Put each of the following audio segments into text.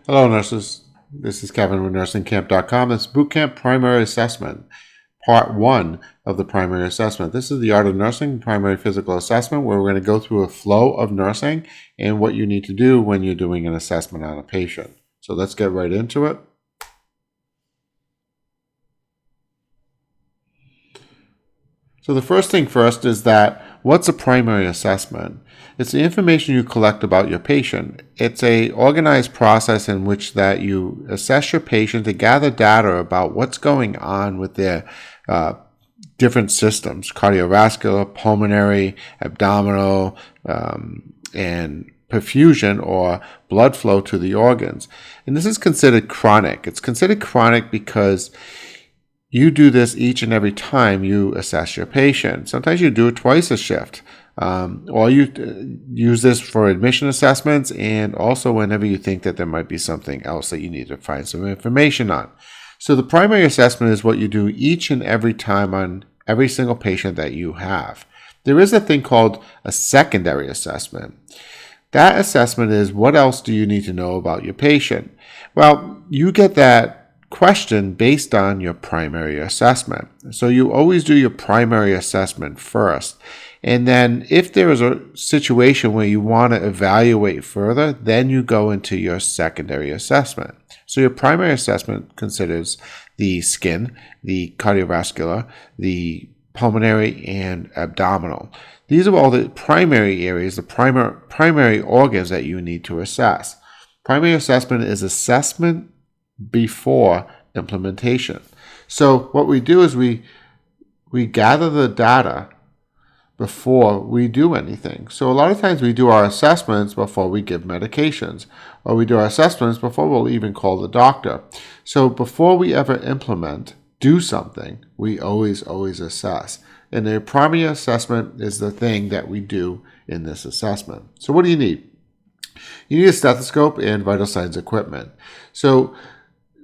Hello, nurses. This is Kevin with nursingkamp.com. This is Bootcamp Primary Assessment, Part 1 of the Primary Assessment. This is the Art of Nursing, Primary Physical Assessment, where we're going to go through a flow of nursing and what you need to do when you're doing an assessment on a patient. So let's get right into it. So the first thing first is that what's a primary assessment? It's the information you collect about your patient. It's a organized process in which that you assess your patient to gather data about what's going on with their different systems, cardiovascular, pulmonary, abdominal, and perfusion or blood flow to the organs. And this is considered chronic. It's considered chronic because you do this each and every time you assess your patient. Sometimes you do it twice a shift. Or you use this for admission assessments and also whenever you think that there might be something else that you need to find some information on. So the primary assessment is what you do each and every time on every single patient that you have. There is a thing called a secondary assessment. That assessment is what else do you need to know about your patient? Well, you get that question based on your primary assessment. So you always do your primary assessment first. And then if there is a situation where you want to evaluate further, then you go into your secondary assessment. So your primary assessment considers the skin, the cardiovascular, the pulmonary, and abdominal. These are all the primary areas, the primary organs that you need to assess. Primary assessment is assessment before implementation. So what we do is we gather the data before we do anything. So a lot of times we do our assessments before we give medications, or we do our assessments before we'll even call the doctor. So before we ever do something, we always assess. And the primary assessment is the thing that we do in this assessment. So what do you need? You need a stethoscope and vital signs equipment. So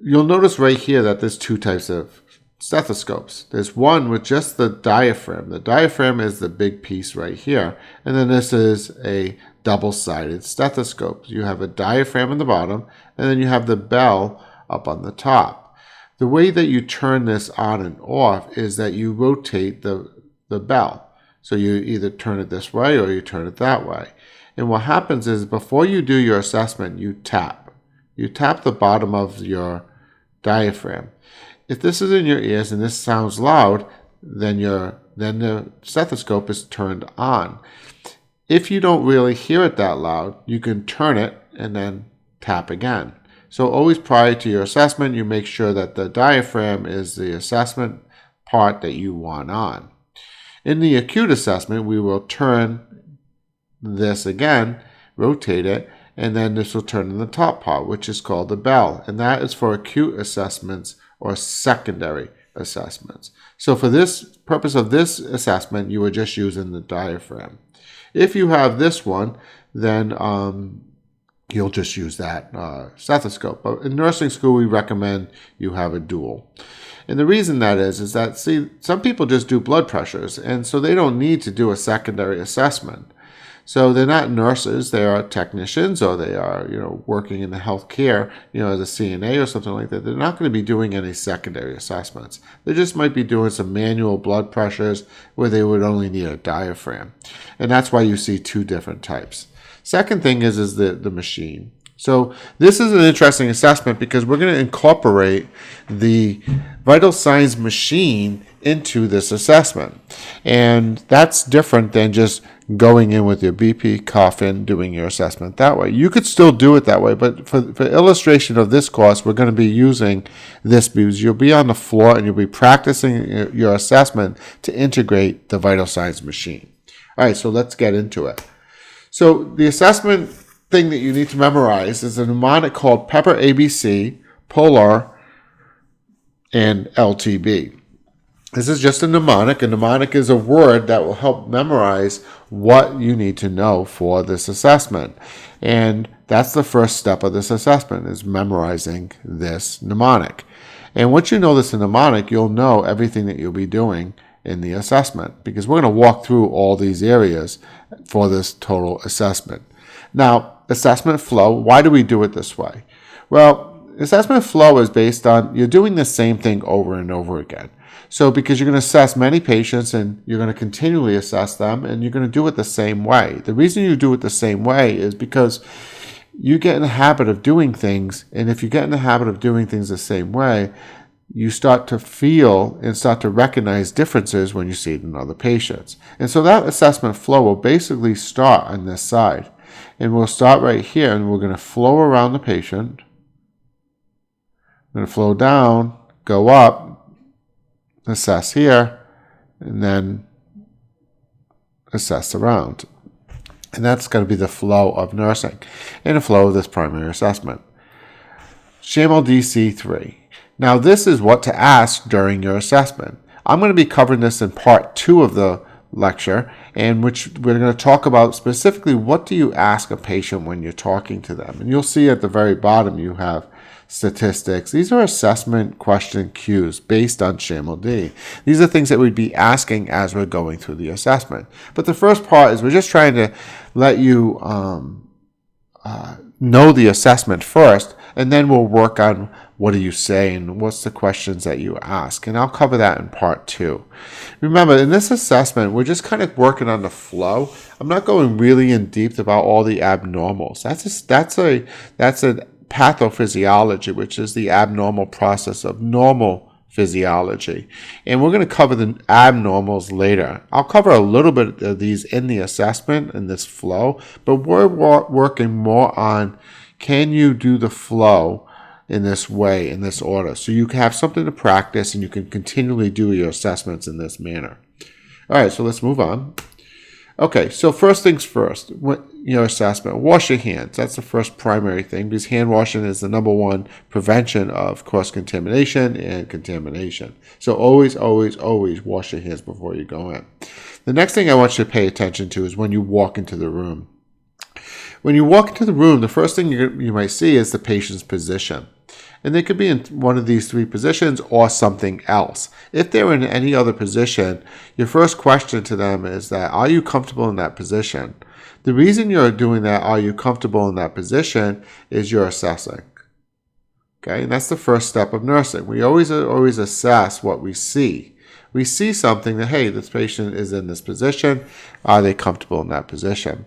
you'll notice right here that there's two types of stethoscopes. There's one with just the diaphragm. The diaphragm is the big piece right here. And then this is a double-sided stethoscope. You have a diaphragm on the bottom, and then you have the bell up on the top. The way that you turn this on and off is that you rotate the bell. So you either turn it this way or you turn it that way. And what happens is before you do your assessment, you tap. You tap the bottom of your diaphragm. If this is in your ears and this sounds loud, then the stethoscope is turned on. If you don't really hear it that loud, you can turn it and then tap again. So always prior to your assessment, you make sure that the diaphragm is the assessment part that you want on. In the acute assessment, we will turn this again, rotate it, and then this will turn in the top part, which is called the bell. And that is for acute assessments or secondary assessments. So for this purpose of this assessment, you are just using the diaphragm. If you have this one, then you'll just use that stethoscope. But in nursing school, we recommend you have a dual. And the reason that is that, see, some people just do blood pressures, and so they don't need to do a secondary assessment. So they're not nurses, they are technicians, or they are, working in the healthcare, as a CNA or something like that. They're not going to be doing any secondary assessments. They just might be doing some manual blood pressures where they would only need a diaphragm. And that's why you see two different types. Second thing is the machine. So this is an interesting assessment because we're going to incorporate the vital signs machine into this assessment. And that's different than just going in with your BP, coughing, doing your assessment that way. You could still do it that way, but for illustration of this course, we're going to be using this because you'll be on the floor and you'll be practicing your assessment to integrate the vital signs machine. All right, so let's get into it. So the assessment thing that you need to memorize is a mnemonic called Pepper ABC, Polar, and LTB. This is just a mnemonic. A mnemonic is a word that will help memorize what you need to know for this assessment. And that's the first step of this assessment, is memorizing this mnemonic. And once you know this mnemonic, you'll know everything that you'll be doing in the assessment, because we're going to walk through all these areas for this total assessment. Now, assessment flow, why do we do it this way? Well, assessment flow is based on you're doing the same thing over and over again. So because you're going to assess many patients and you're going to continually assess them and you're going to do it the same way. The reason you do it the same way is because you get in the habit of doing things, and if you get in the habit of doing things the same way, you start to feel and start to recognize differences when you see it in other patients. And so that assessment flow will basically start on this side. And we'll start right here, and we're going to flow around the patient. We're going to flow down, go up, assess here, and then assess around. And that's going to be the flow of nursing and the flow of this primary assessment. SHAML DC3. Now this is what to ask during your assessment. I'm going to be covering this in part 2 of the lecture, in which we're going to talk about specifically what do you ask a patient when you're talking to them. And you'll see at the very bottom you have statistics. These are assessment question cues based on SHAML-D. These are things that we'd be asking as we're going through the assessment. But the first part is we're just trying to let you know the assessment first, and then we'll work on what do you say and what's the questions that you ask. And I'll cover that in part 2. Remember, in this assessment, we're just kind of working on the flow. I'm not going really in deep about all the abnormals. That's a pathophysiology, which is the abnormal process of normal physiology. And we're going to cover the abnormals later. I'll cover a little bit of these in the assessment, in this flow, but we're working more on can you do the flow in this way, in this order, so you can have something to practice and you can continually do your assessments in this manner. All right, so let's move on. Okay, so first things first, your assessment, wash your hands. That's the first primary thing, because hand washing is the number one prevention of cross-contamination and contamination. So always, always, always wash your hands before you go in. The next thing I want you to pay attention to is when you walk into the room. When you walk into the room, the first thing you might see is the patient's position. And they could be in one of these 3 positions or something else. If they're in any other position, your first question to them is that, are you comfortable in that position? The reason you're doing that, are you comfortable in that position, is you're assessing. Okay, and that's the first step of nursing. We always assess what we see. We see something that, hey, this patient is in this position. Are they comfortable in that position?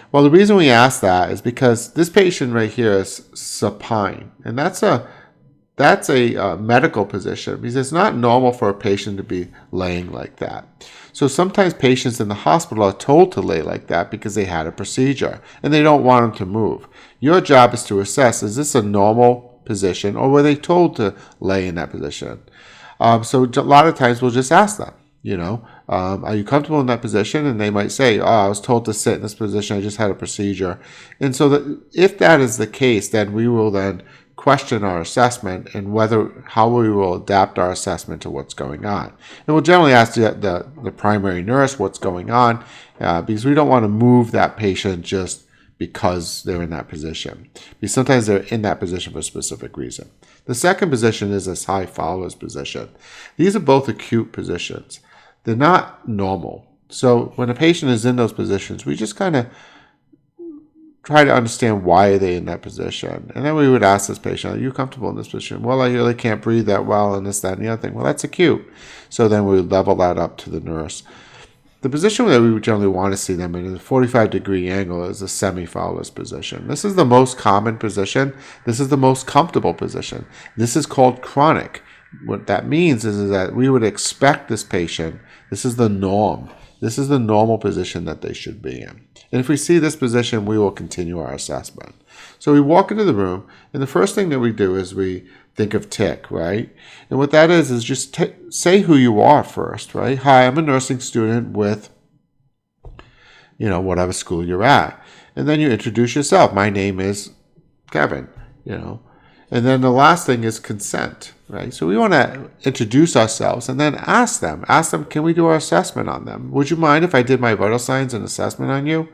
Well, the reason we ask that is because this patient right here is supine, and that's a medical position, because it's not normal for a patient to be laying like that. So sometimes patients in the hospital are told to lay like that because they had a procedure and they don't want them to move. Your job is to assess, is this a normal position or were they told to lay in that position? So a lot of times we'll just ask them, are you comfortable in that position? And they might say, I was told to sit in this position. I just had a procedure. And so if that is the case, then we will then question our assessment and how we will adapt our assessment to what's going on. And we'll generally ask the primary nurse what's going on because we don't want to move that patient just because they're in that position. Because sometimes they're in that position for a specific reason. The second position is this high followers position. These are both acute positions. They're not normal. So when a patient is in those positions, we just kind of try to understand why are they in that position. And then we would ask this patient, are you comfortable in this position? Well, I really can't breathe that well and this, that, and the other thing. Well, that's acute. So then we level that up to the nurse. The position that we would generally want to see them in a 45-degree angle is a semi-followers position. This is the most common position. This is the most comfortable position. This is called chronic. What that means is that we would expect this patient, this is the norm. This is the normal position that they should be in. And if we see this position, we will continue our assessment. So we walk into the room, and the first thing that we do is we think of tick, right? And what that is just say who you are first, right? Hi, I'm a nursing student with, whatever school you're at. And then you introduce yourself. My name is Kevin, And then the last thing is consent, right? So we want to introduce ourselves and then ask them, can we do our assessment on them? Would you mind if I did my vital signs and assessment on you?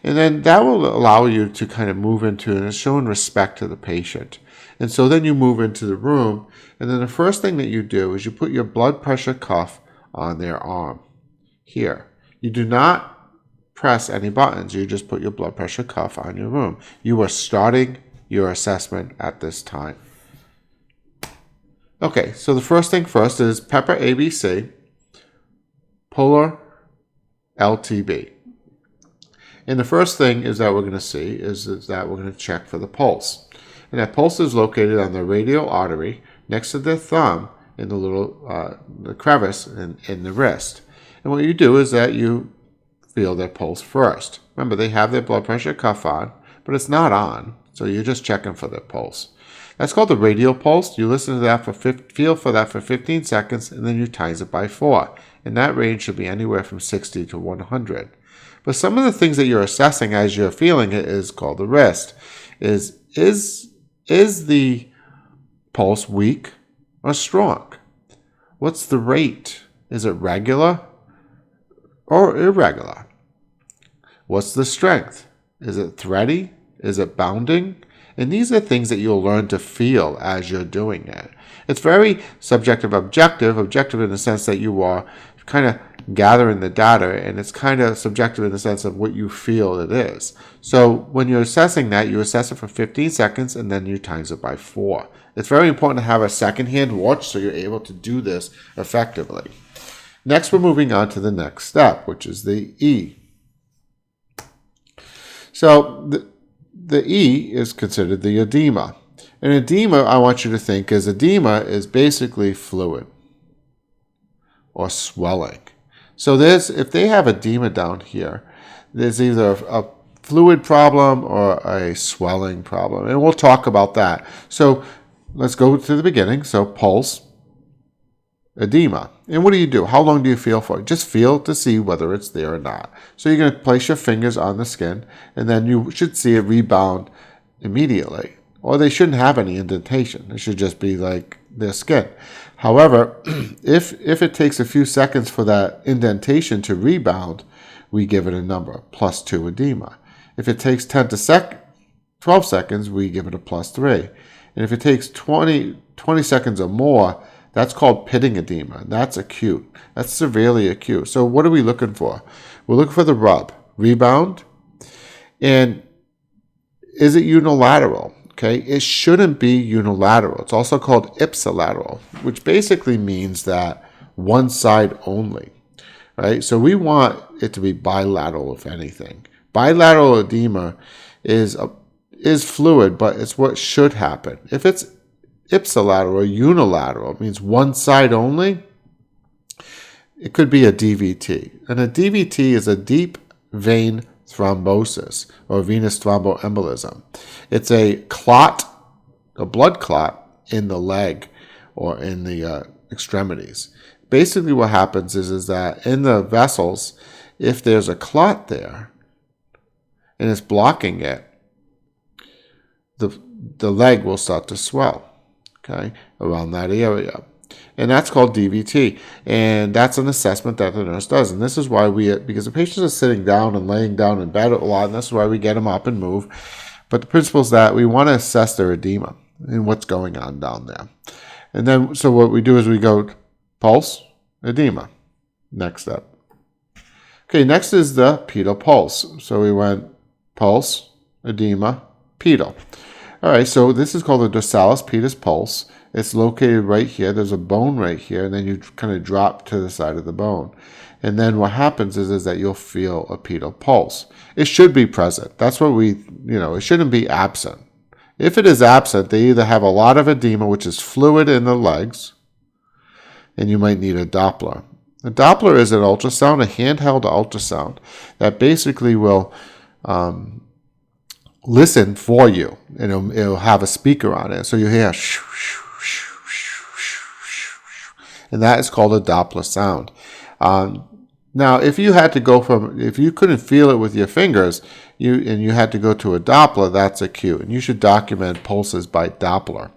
And then that will allow you to kind of move into and showing respect to the patient. And so then you move into the room, and then the first thing that you do is you put your blood pressure cuff on their arm here. You do not press any buttons. You just put your blood pressure cuff on your room. You are starting your assessment at this time. Okay, so the first thing first is Pepper ABC, Polar LTB. And the first thing is that we're going to see is that we're going to check for the pulse. And that pulse is located on the radial artery next to the thumb in the little the crevice in the wrist. And what you do is that you feel their pulse first. Remember, they have their blood pressure cuff on, but it's not on, so you're just checking for their pulse. That's called the radial pulse. You listen to that feel for that for 15 seconds, and then you times it by 4. And that range should be anywhere from 60 to 100. But some of the things that you're assessing as you're feeling it is called the wrist. Is the pulse weak or strong? What's the rate? Is it regular or irregular? What's the strength? Is it thready? Is it bounding? And these are things that you'll learn to feel as you're doing it. It's very subjective, objective in the sense that you are kind of gathering the data, and it's kind of subjective in the sense of what you feel it is. So when you're assessing that, you assess it for 15 seconds and then you times it by 4. It's very important to have a second-hand watch so you're able to do this effectively. Next, we're moving on to the next step, which is the E. So the E is considered the edema. And edema, I want you to think, edema is basically fluid or swelling. So if they have edema down here, there's either a fluid problem or a swelling problem. And we'll talk about that. So let's go to the beginning. So pulse, edema. And what do? How long do you feel for? Just feel to see whether it's there or not. So you're going to place your fingers on the skin, and then you should see it rebound immediately. Or they shouldn't have any indentation. It should just be like their skin. However, if it takes a few seconds for that indentation to rebound, we give it a number, +2 edema. If it takes 12 seconds, we give it a +3. And if it takes 20 seconds or more, that's called pitting edema. That's acute. That's severely acute. So what are we looking for? We're looking for the rub, rebound, and is it unilateral? Okay, it shouldn't be unilateral. It's also called ipsilateral, which basically means that one side only, right? So we want it to be bilateral, if anything. Bilateral edema is fluid, but it's what should happen. If it's ipsilateral or unilateral, it means one side only, it could be a DVT. And a DVT is a deep vein thrombosis or venous thromboembolism. It's a clot, a blood clot in the leg or in the extremities. Basically what happens is that in the vessels, if there's a clot there and it's blocking it, the leg will start to swell, okay, around that area. And that's called DVT. And that's an assessment that the nurse does. And this is why because the patients are sitting down and laying down in bed a lot, and this is why we get them up and move. But the principle is that we want to assess their edema and what's going on down there. And then, so what we do is we go pulse, edema. Next step. Okay, next is the pedal pulse. So we went pulse, edema, pedal. All right, so this is called the dorsalis pedis pulse. It's located right here. There's a bone right here, and then you kind of drop to the side of the bone. And then what happens is that you'll feel a pedal pulse. It should be present. That's what it shouldn't be absent. If it is absent, they either have a lot of edema, which is fluid in the legs, and you might need a Doppler. A Doppler is an ultrasound, a handheld ultrasound, that basically will listen for you, and it'll have a speaker on it. So you hear shoo, shoo, shoo, shoo, shoo, shoo, and that is called a Doppler sound. Now, if you couldn't feel it with your fingers, you had to go to a Doppler, that's acute, and you should document pulses by Doppler.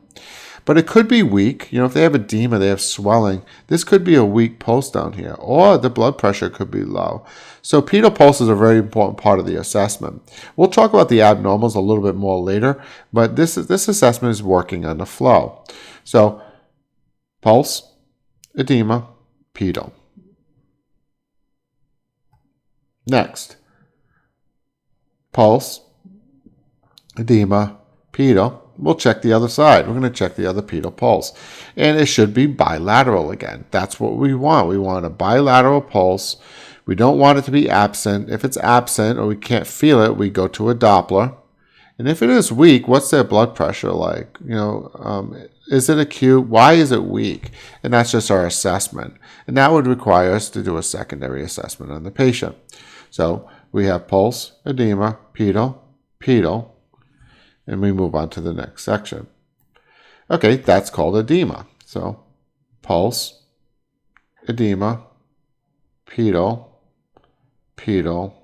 But it could be weak. If they have edema, they have swelling, this could be a weak pulse down here, or the blood pressure could be low. So pedal pulse is a very important part of the assessment. We'll talk about the abnormals a little bit more later, but this assessment is working on the flow. So pulse, edema, pedal. Next, pulse, edema, pedal. We'll check the other side. We're going to check the other pedal pulse. And it should be bilateral again. That's what we want. We want a bilateral pulse. We don't want it to be absent. If it's absent or we can't feel it, we go to a Doppler. And if it is weak, what's their blood pressure like? Is it acute? Why is it weak? And that's just our assessment. And that would require us to do a secondary assessment on the patient. So we have pulse, edema, pedal, pedal, and we move on to the next section. Okay, that's called edema. So pulse, edema, pedal, pedal,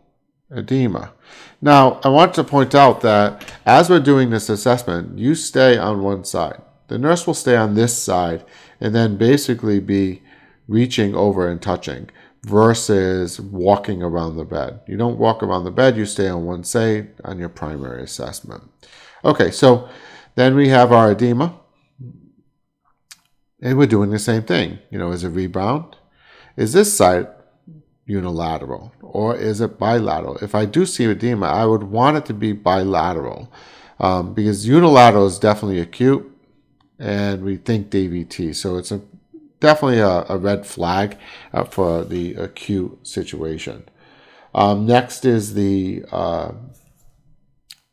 edema. Now, I want to point out that as we're doing this assessment, you stay on one side. The nurse will stay on this side and then basically be reaching over and touching versus walking around the bed. You don't walk around the bed, you stay on one side on your primary assessment. Okay, so then we have our edema, and we're doing the same thing. Is it rebound? Is this side unilateral or is it bilateral? If I do see edema, I would want it to be bilateral because unilateral is definitely acute and we think DVT. So it's definitely a red flag for the acute situation. Next is the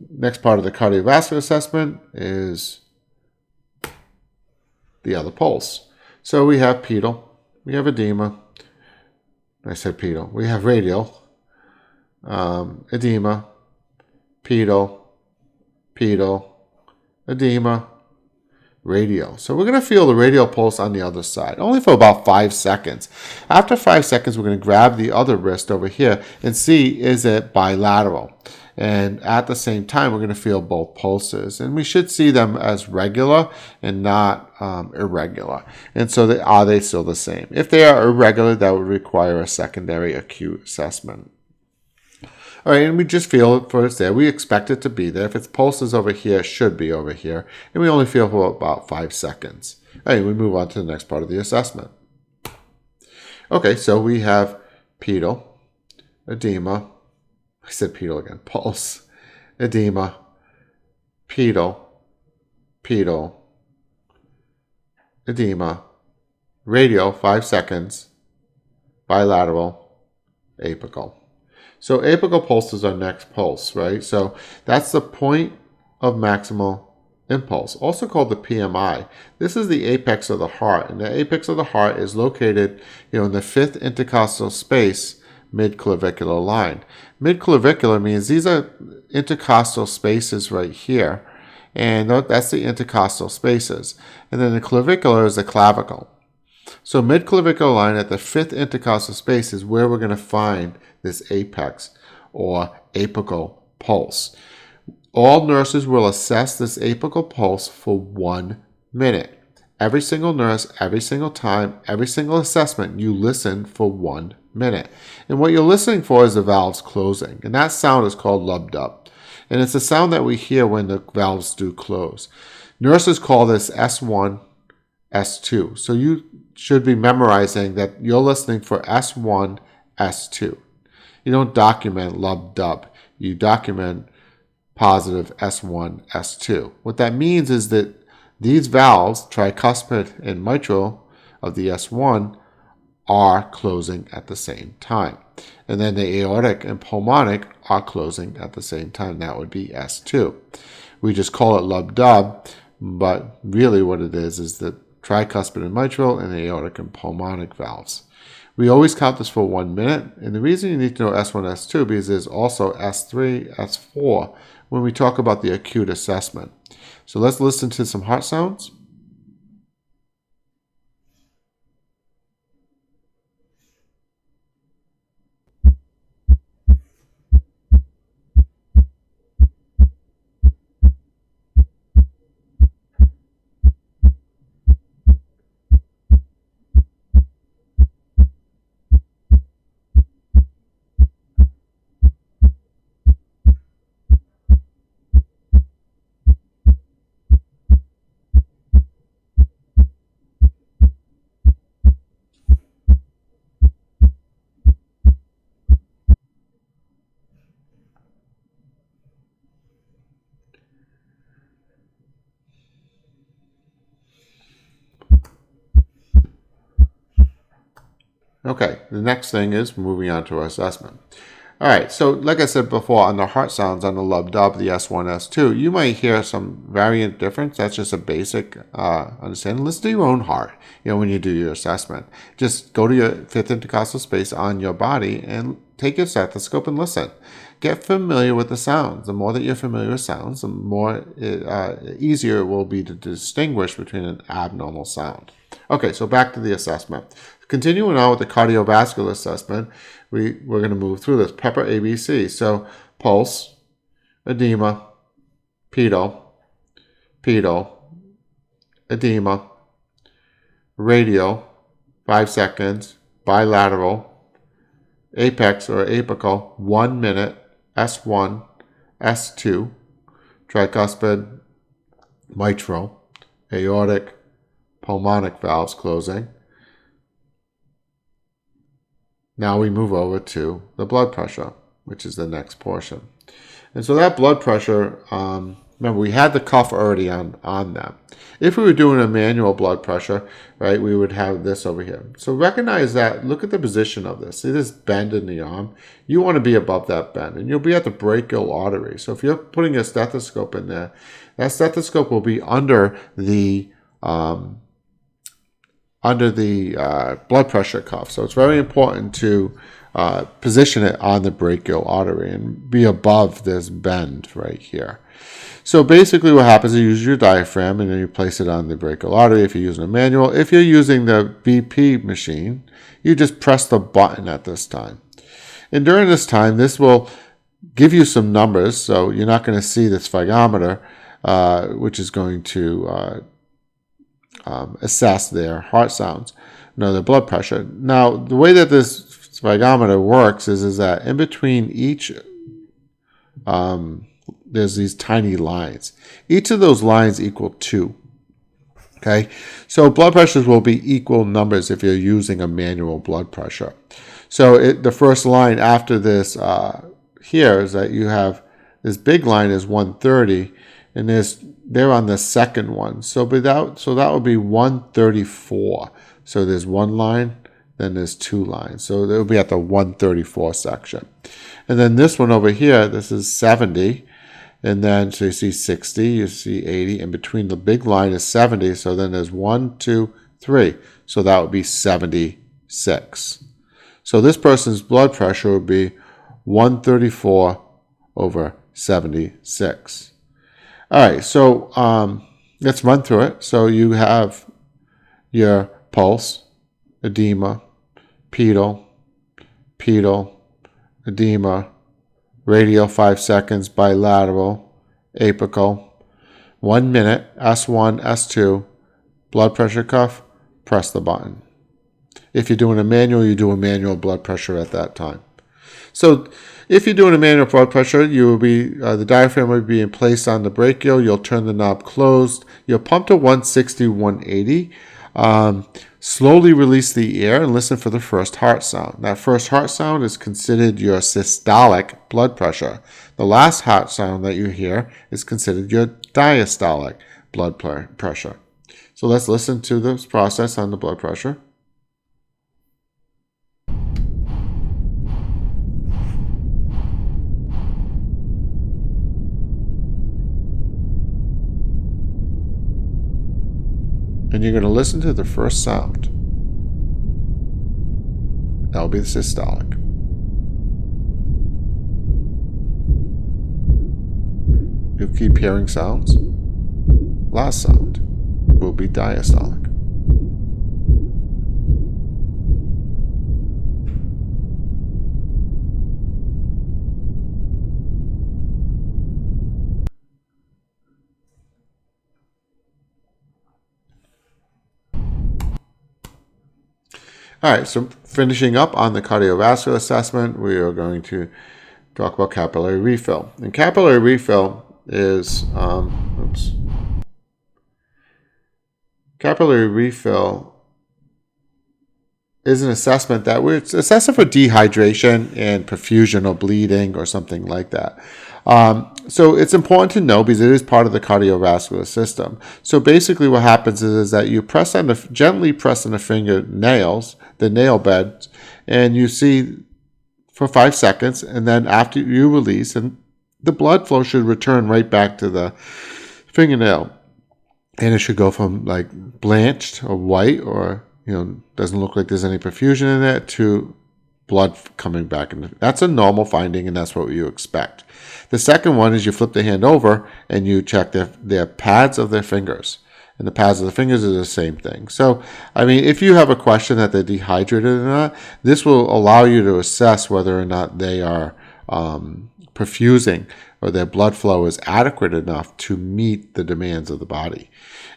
next part of the cardiovascular assessment is the other pulse. So we have pedal, we have edema. I said pedal. We have radial, edema, pedal, pedal, edema, radial. So we're going to feel the radial pulse on the other side, only for about 5 seconds. After 5 seconds, we're going to grab the other wrist over here and see, is it bilateral? And at the same time, we're going to feel both pulses. And we should see them as regular and not irregular. And so are they still the same? If they are irregular, that would require a secondary acute assessment. All right, and we just feel it for it's there. We expect it to be there. If its pulse is over here, it should be over here. And we only feel for about 5 seconds. All right, we move on to the next part of the assessment. Okay, so we have pedal, edema. I said pedal again. Pulse, edema, pedal, pedal, edema, radial, 5 seconds, bilateral, apical. So apical pulse is our next pulse, right? So that's the point of maximal impulse, also called the PMI. This is the apex of the heart, and the apex of the heart is located, in the 5th intercostal space, mid-clavicular line. Mid-clavicular means these are intercostal spaces right here, and that's the intercostal spaces. And then the clavicular is the clavicle. So mid-clavicular line at the 5th intercostal space is where we're going to find this apex or apical pulse. All nurses will assess this apical pulse for 1 minute. Every single nurse, every single time, every single assessment, you listen for 1 minute. And what you're listening for is the valves closing. And that sound is called lub-dub. And it's the sound that we hear when the valves do close. Nurses call this S1, S2. So you should be memorizing that you're listening for S1, S2. You don't document lub-dub. You document positive S1, S2. What that means is that these valves, tricuspid and mitral of the S1, are closing at the same time. And then the aortic and pulmonic are closing at the same time. That would be S2. We just call it lub-dub, but really what it is the tricuspid and mitral and the aortic and pulmonic valves. We always count this for 1 minute. And the reason you need to know S1, S2 because there's also S3, S4 when we talk about the acute assessment. So let's listen to some heart sounds. Okay, the next thing is moving on to our assessment. All right, so like I said before, on the heart sounds on the lub-dub, the S1, S2, you might hear some variant difference. That's just a basic understanding. Listen to your own heart, when you do your assessment. Just go to your fifth intercostal space on your body and take your stethoscope and listen. Get familiar with the sounds. The more that you're familiar with sounds, the more easier it will be to distinguish between an abnormal sound. Okay, so back to the assessment. Continuing on with the cardiovascular assessment, we're going to move through this. Pepper ABC. So pulse, edema, pedal, edema, radial, 5 seconds, bilateral, apex or apical, 1 minute, S1, S2, tricuspid, mitral, aortic, pulmonic valves closing. Now we move over to the blood pressure, which is the next portion. And so that blood pressure, remember we had the cuff already on them. If we were doing a manual blood pressure, right, we would have this over here. So recognize that, look at the position of this. See this bend in the arm? You want to be above that bend, and you'll be at the brachial artery. So if you're putting a stethoscope in there, that stethoscope will be under the blood pressure cuff. So it's very important to position it on the brachial artery and be above this bend right here. So basically what happens is you use your diaphragm and then you place it on the brachial artery if you're using a manual. If you're using the BP machine, you just press the button at this time. And during this time, this will give you some numbers. So you're not going to see the sphigometer, which is going to assess their heart sounds, their blood pressure. Now, the way that this sphigometer works is that in between each, there's these tiny lines. Each of those lines equal 2. Okay, so blood pressures will be equal numbers if you're using a manual blood pressure. So the first line after this here is that you have this big line is 130, and they're on the second one. So that would be 134. So there's one line, then there's 2 lines. So they'll be at the 134 section. And then this one over here, this is 70. And then, so you see 60, you see 80. In between the big line is 70. So then there's 1, 2, 3. So that would be 76. So this person's blood pressure would be 134 over 76. All right, so let's run through it. So you have your pulse, edema, pedal, edema, radial 5 seconds, bilateral, apical, 1 minute, S1, S2, blood pressure cuff, press the button. If you're doing a manual, you do a manual blood pressure at that time. So if you're doing a manual blood pressure, you will be the diaphragm will be in place on the brachial. You'll turn the knob closed. You'll pump to 160, 180. Slowly release the air and listen for the first heart sound. That first heart sound is considered your systolic blood pressure. The last heart sound that you hear is considered your diastolic blood pressure. So let's listen to this process on the blood pressure. And you're going to listen to the first sound. That will be the systolic. You'll keep hearing sounds. Last sound will be diastolic. All right, so finishing up on the cardiovascular assessment, we are going to talk about capillary refill. And capillary refill is, capillary refill is an assessment that it's assessing for dehydration and perfusion or bleeding or something like that. So it's important to know because it is part of the cardiovascular system. So basically what happens is that you gently press on the fingernails, the nail beds, and you see for 5 seconds, and then after you release, and the blood flow should return right back to the fingernail. And it should go from like blanched or white or, doesn't look like there's any perfusion in it to blood coming back. And that's a normal finding, and that's what you expect. The second one is you flip the hand over and you check their pads of their fingers. And the pads of the fingers are the same thing. So, if you have a question that they're dehydrated or not, this will allow you to assess whether or not they are perfusing or their blood flow is adequate enough to meet the demands of the body.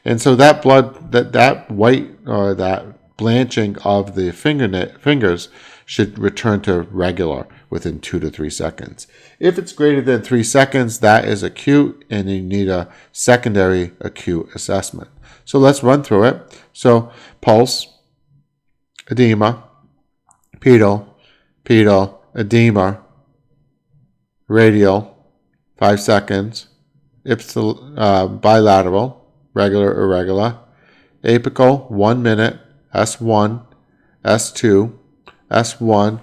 And so that blood, that white or that blanching of the fingers should return to regular within 2 to 3 seconds. If it's greater than 3 seconds, that is acute, and you need a secondary acute assessment. So let's run through it. So pulse, edema, pedal, edema, radial, 5 seconds, bilateral, regular, irregular, apical, 1 minute, S1, S2, S1,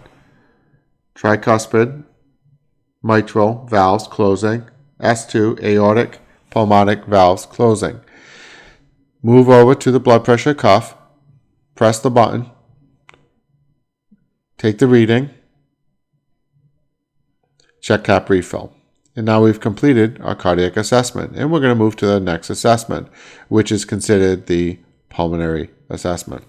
tricuspid, mitral, valves closing, S2, aortic, pulmonic, valves closing. Move over to the blood pressure cuff, press the button, take the reading, check cap refill. And now we've completed our cardiac assessment, and we're going to move to the next assessment, which is considered the pulmonary assessment.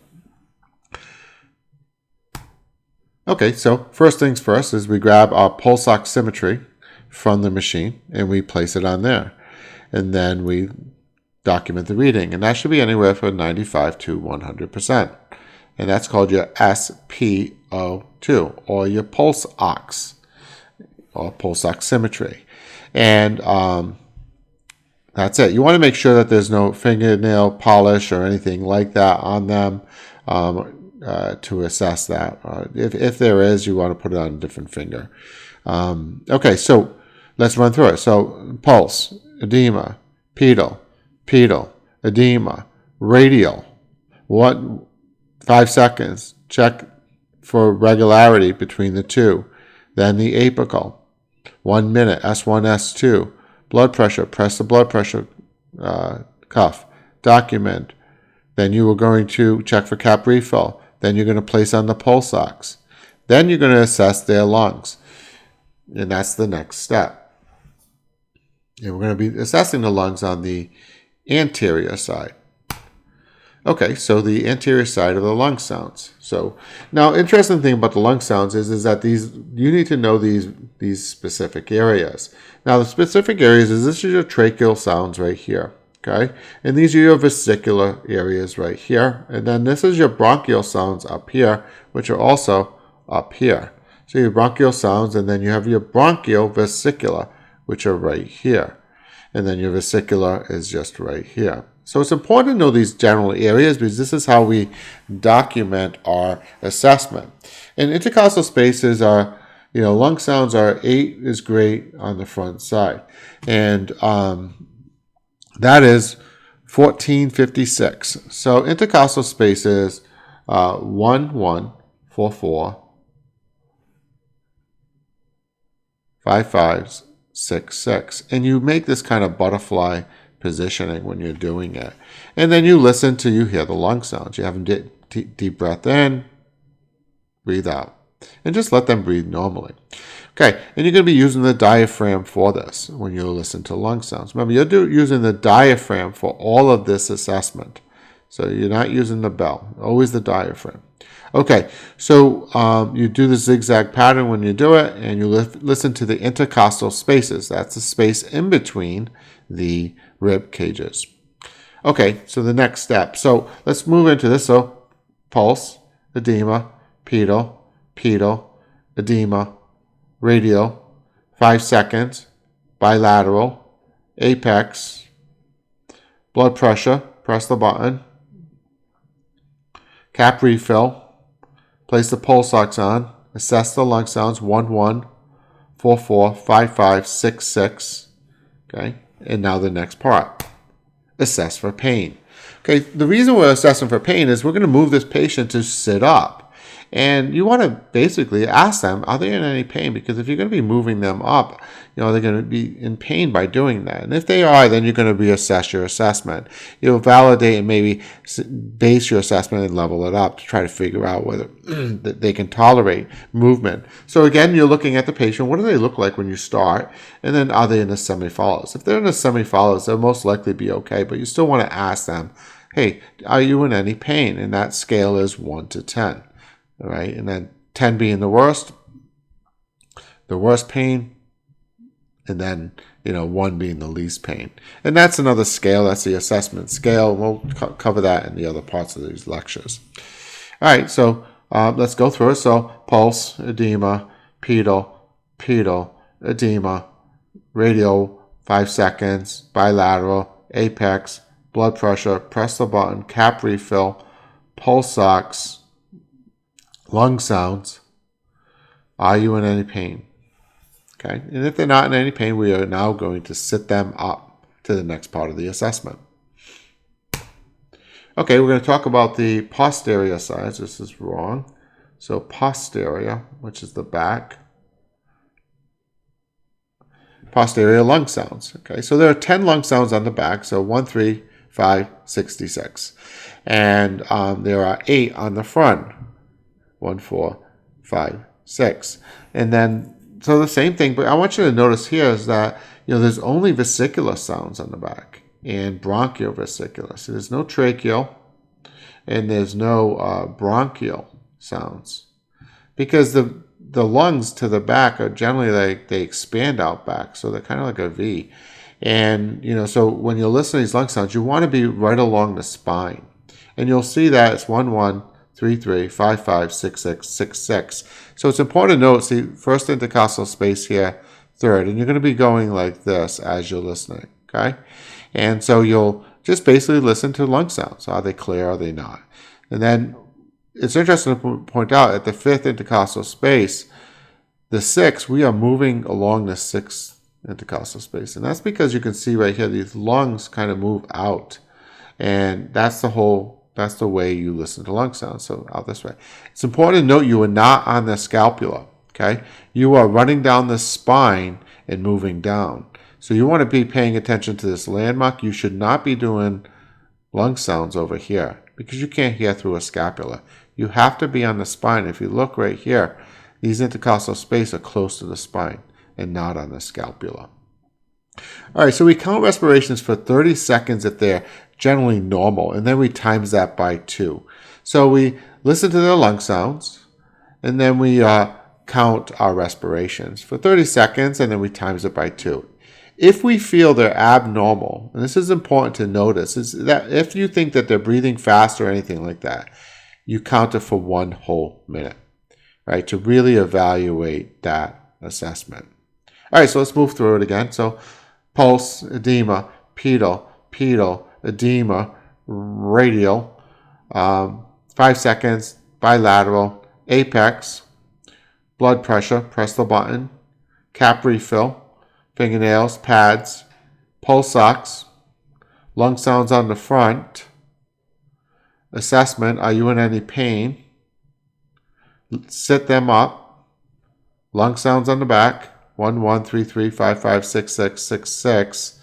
Okay, so first things first is we grab our pulse oximetry from the machine and we place it on there. And then we document the reading, and that should be anywhere from 95 to 100%. And that's called your SpO2, or your pulse ox, or pulse oximetry. And that's it. You want to make sure that there's no fingernail polish or anything like that on them to assess that. If there is, you want to put it on a different finger. Okay, so let's run through it. So pulse, edema, pedal, edema, radial. 5 seconds. Check for regularity between the two. Then the apical. 1 minute, S1, S2. Blood pressure, press the blood pressure cuff. Document. Then you are going to check for cap refill. Then you're going to place on the pulse ox. Then you're going to assess their lungs. And that's the next step. And we're going to be assessing the lungs on the anterior side. Okay, so the anterior side of the lung sounds. So now, interesting thing about the lung sounds is that you need to know these specific areas. Now, the specific areas is this is your tracheal sounds right here. Okay, and these are your vesicular areas right here, and then this is your bronchial sounds up here, which are also up here. So your bronchial sounds, and then you have your bronchial vesicular, which are right here, and then your vesicular is just right here. So it's important to know these general areas because this is how we document our assessment. And intercostal spaces are, lung sounds are 8 is great on the front side, and that is 1456. So intercostal space is 1, 1, 4, 4, 5, 5, 6, 6. And you make this kind of butterfly positioning when you're doing it. And then you listen till you hear the lung sounds. You have them deep breath in, breathe out. And just let them breathe normally. Okay, and you're going to be using the diaphragm for this when you listen to lung sounds. Remember, you're using the diaphragm for all of this assessment. So you're not using the bell, always the diaphragm. Okay, so you do the zigzag pattern when you do it, and you listen to the intercostal spaces. That's the space in between the rib cages. Okay, so the next step. So let's move into this. So pulse, edema, pedal, edema, radial, 5 seconds, bilateral, apex, blood pressure, press the button, cap refill, place the pulse ox on, assess the lung sounds, 1, 1, 4, 4, 5, 5, 6, 6. Okay, and now the next part, assess for pain. Okay, the reason we're assessing for pain is we're going to move this patient to sit up. And you want to basically ask them, are they in any pain? Because if you're going to be moving them up, they're going to be in pain by doing that. And if they are, then you're going to reassess your assessment. You'll validate and maybe base your assessment and level it up to try to figure out whether they can tolerate movement. So again, you're looking at the patient. What do they look like when you start? And then are they in the semi-follows? If they're in the semi-follows, they'll most likely be okay, but you still want to ask them, hey, are you in any pain? And that scale is 1 to 10. All right, and then 10 being the worst pain, and then 1 being the least pain. And that's another scale. That's the assessment scale. We'll cover that in the other parts of these lectures. All right, so let's go through it. So pulse, edema, pedal, edema, radial, 5 seconds, bilateral, apex, blood pressure, press the button, cap refill, pulse ox, lung sounds. Are you in any pain? Okay, and if they're not in any pain, we are now going to sit them up to the next part of the assessment. Okay, we're going to talk about the posterior sides. This is wrong. So posterior, which is the back. Posterior lung sounds. Okay, so there are 10 lung sounds on the back. So 1, 3, 5, 66. And there are 8 on the front. 1, 4, 5, 6. And then, so the same thing, but I want you to notice here is that, there's only vesicular sounds on the back and bronchiovesicular. So there's no tracheal and there's no bronchial sounds, because the lungs to the back are generally they expand out back. So they're kind of like a V. And, so when you listen to these lung sounds, you want to be right along the spine. And you'll see that it's 1, 1, 3, 3, 5, 5, 6, 6, 6, 6. So it's important to note, see, first intercostal space here, third. And you're going to be going like this as you're listening, okay? And so you'll just basically listen to lung sounds. Are they clear? Are they not? And then it's interesting to point out at the 5th intercostal space, the 6th, we are moving along the 6th intercostal space. And that's because you can see right here, these lungs kind of move out. And that's the way you listen to lung sounds, so out this way. It's important to note you are not on the scapula, okay? You are running down the spine and moving down. So you want to be paying attention to this landmark. You should not be doing lung sounds over here because you can't hear through a scapula. You have to be on the spine. If you look right here, these intercostal spaces are close to the spine and not on the scapula. All right, so we count respirations for 30 seconds if they're generally normal, and then we times that by 2. So we listen to their lung sounds, and then we count our respirations for 30 seconds, and then we times it by 2. If we feel they're abnormal, and this is important to notice, is that if you think that they're breathing fast or anything like that, you count it for 1 whole minute, right, to really evaluate that assessment. All right, so let's move through it again. So pulse, edema, pedal, edema, radial, 5 seconds, bilateral, apex, blood pressure, press the button, cap refill, fingernails, pads, pulse ox, lung sounds on the front, assessment, are you in any pain, sit them up, lung sounds on the back, 1, 1, 3, 3, 5, 5, 6, 6, 6, 6,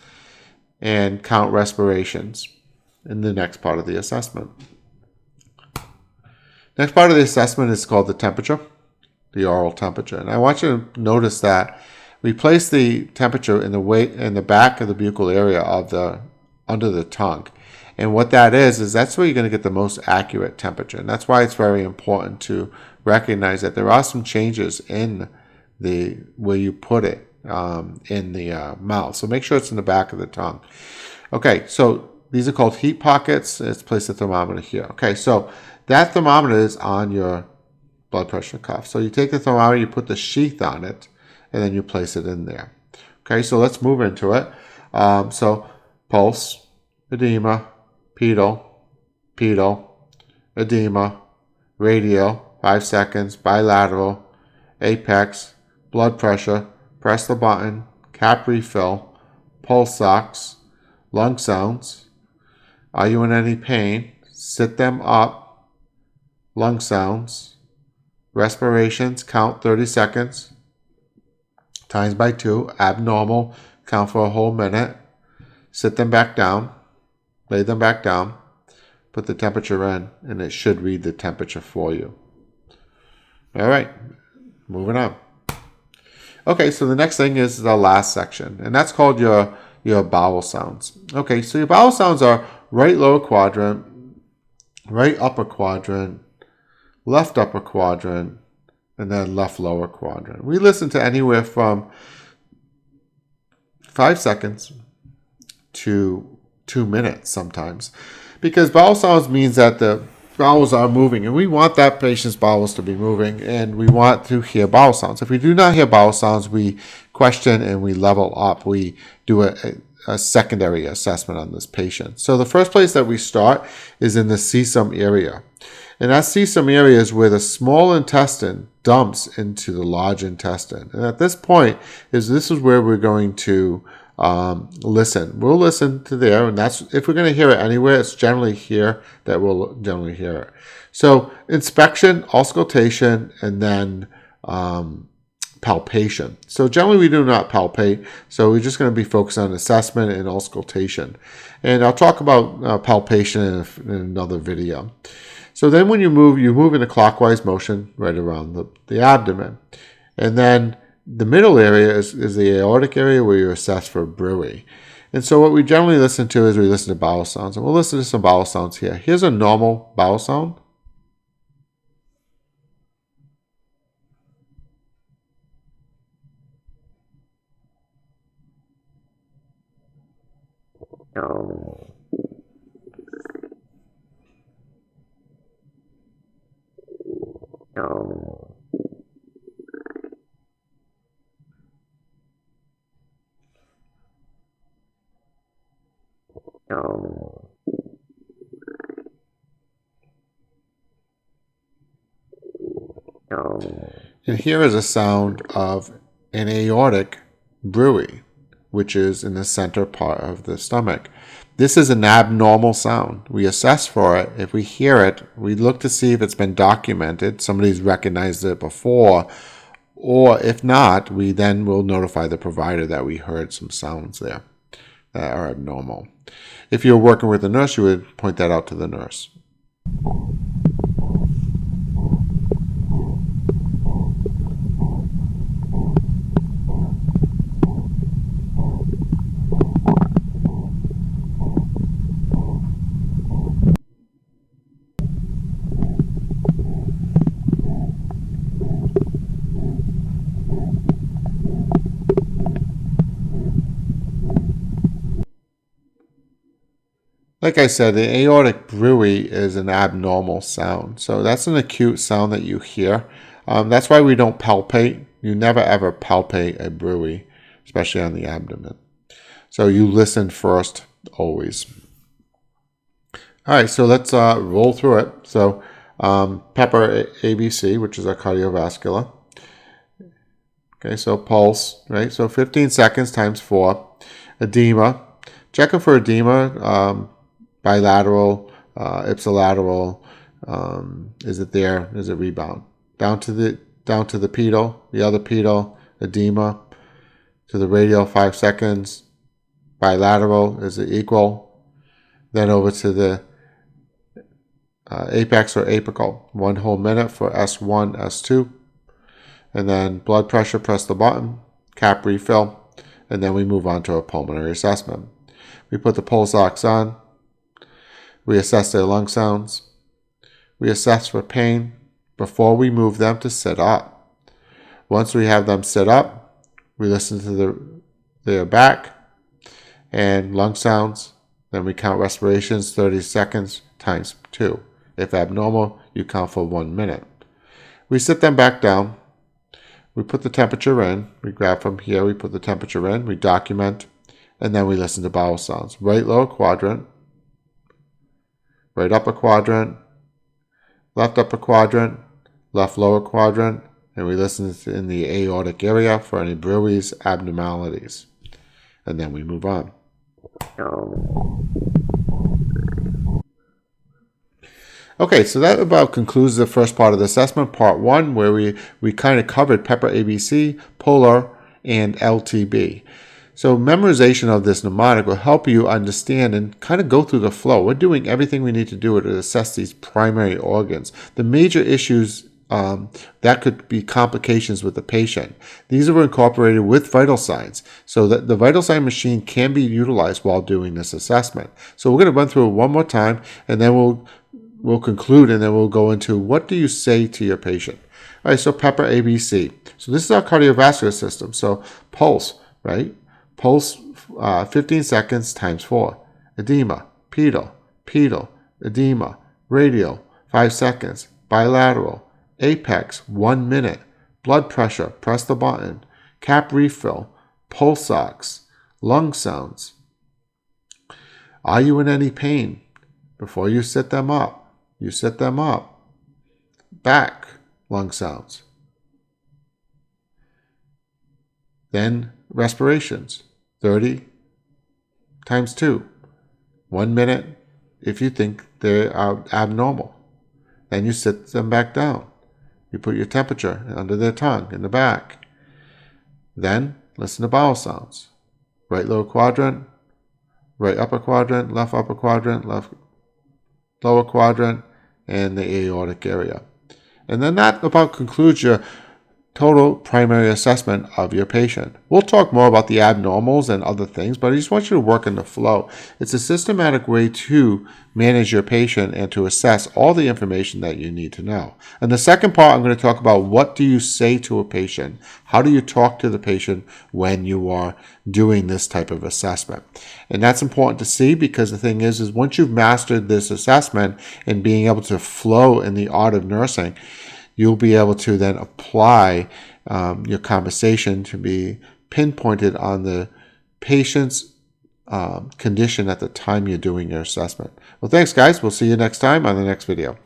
and count respirations in the next part of the assessment. Next part of the assessment is called the temperature, the oral temperature. And I want you to notice that we place the temperature in the back of the buccal area of under the tongue. And what that is that's where you're going to get the most accurate temperature. And that's why it's very important to recognize that there are some changes in where you put it in the mouth. So make sure it's in the back of the tongue. Okay, so these are called heat pockets. Let's place the thermometer here. Okay, so that thermometer is on your blood pressure cuff. So you take the thermometer, you put the sheath on it, and then you place it in there. Okay, so let's move into it. So pulse, edema, pedal, edema, radial, 5 seconds, bilateral, apex, blood pressure, press the button, cap refill, pulse ox, lung sounds, are you in any pain, sit them up, lung sounds, Respirations, count 30 seconds, times by 2. Abnormal, count for a whole minute. Sit them back down, lay them back down, put the temperature in, and it should read the temperature for you. All right, moving on. Okay, so the next thing is the last section, and that's called your bowel sounds. Okay, so your bowel sounds are right lower quadrant, right upper quadrant, left upper quadrant, and then left lower quadrant. We listen to anywhere from 5 seconds to 2 minutes sometimes, because bowel sounds means that the bowels are moving, and we want that patient's bowels to be moving, and we want to hear bowel sounds. If we do not hear bowel sounds, we question and we level up. We do a secondary assessment on this patient. So the first place that we start is in the cecum area. And that cecum area is where the small intestine dumps into the large intestine. And at this point, this is where we're going to listen. We'll listen to there, and that's if we're going to hear it anywhere, it's generally here that we'll generally hear it. So inspection, auscultation, and then palpation. So generally we do not palpate, so we're just going to be focused on assessment and auscultation. And I'll talk about palpation in another video. So then when you move in a clockwise motion right around the abdomen. And then the middle area is the aortic area where you assess for bruit. And so what we generally listen to is we listen to bowel sounds. And we'll listen to some bowel sounds here. Here's a normal bowel sound. And here is a sound of an aortic bruit, which is in the center part of the stomach. This is an abnormal sound. We assess for it. If we hear it, we look to see if it's been documented, somebody's recognized it before, or if not, we then will notify the provider that we heard some sounds there that are abnormal. If you're working with a nurse, you would point that out to the nurse. Like I said, the aortic bruit is an abnormal sound. So that's an acute sound that you hear. That's why we don't palpate. You never ever palpate a bruit, especially on the abdomen. So you listen first, always. All right, so let's roll through it. So Pepper ABC, which is our cardiovascular. Okay, so pulse, right? So 15 seconds times 4. Edema. Checking for edema. Bilateral, ipsilateral, is it there? Is it rebound? Down to the pedal, the other pedal, edema. To the radial, 5 seconds. Bilateral, is it equal? Then over to the apex or apical, 1 whole minute for S1, S2. And then blood pressure, press the button, cap refill, and then we move on to a pulmonary assessment. We put the pulse ox on. We assess their lung sounds. We assess for pain before we move them to sit up. Once we have them sit up, we listen to their back and lung sounds. Then we count respirations, 30 seconds times 2. If abnormal, you count for 1 minute. We sit them back down. We put the temperature in. We grab from here. We put the temperature in. We document. And then we listen to bowel sounds. Right lower quadrant. Right upper quadrant, left upper quadrant, left lower quadrant, and we listen in the aortic area for any bruits, abnormalities. And then we move on. Okay, so that about concludes the first part of the assessment, part one, where we kind of covered Pepper ABC, Polar, and LTB. So memorization of this mnemonic will help you understand and kind of go through the flow. We're doing everything we need to do to assess these primary organs. The major issues that could be complications with the patient. These are incorporated with vital signs, so that the vital sign machine can be utilized while doing this assessment. So we're going to run through it one more time, and then we'll conclude, and then we'll go into what do you say to your patient. All right, so Pepper ABC. So this is our cardiovascular system. So pulse, right? Pulse 15 seconds times 4. Edema, pedal, edema, radial, 5 seconds, bilateral, apex, 1 minute, blood pressure, press the button, cap refill, pulse ox, lung sounds. Are you in any pain? Before you sit them up, back, lung sounds. Then respirations, 30 times 2, 1 minute if you think they are abnormal. Then you sit them back down. You put your temperature under their tongue in the back. Then listen to bowel sounds. Right lower quadrant, right upper quadrant, left upper quadrant, left lower quadrant, and the aortic area. And then that about concludes your total primary assessment of your patient. We'll talk more about the abnormals and other things, but I just want you to work in the flow. It's a systematic way to manage your patient and to assess all the information that you need to know. In the second part, I'm going to talk about what do you say to a patient? How do you talk to the patient when you are doing this type of assessment? And that's important to see, because the thing is once you've mastered this assessment and being able to flow in the art of nursing, you'll be able to then apply your conversation to be pinpointed on the patient's condition at the time you're doing your assessment. Well, thanks, guys. We'll see you next time on the next video.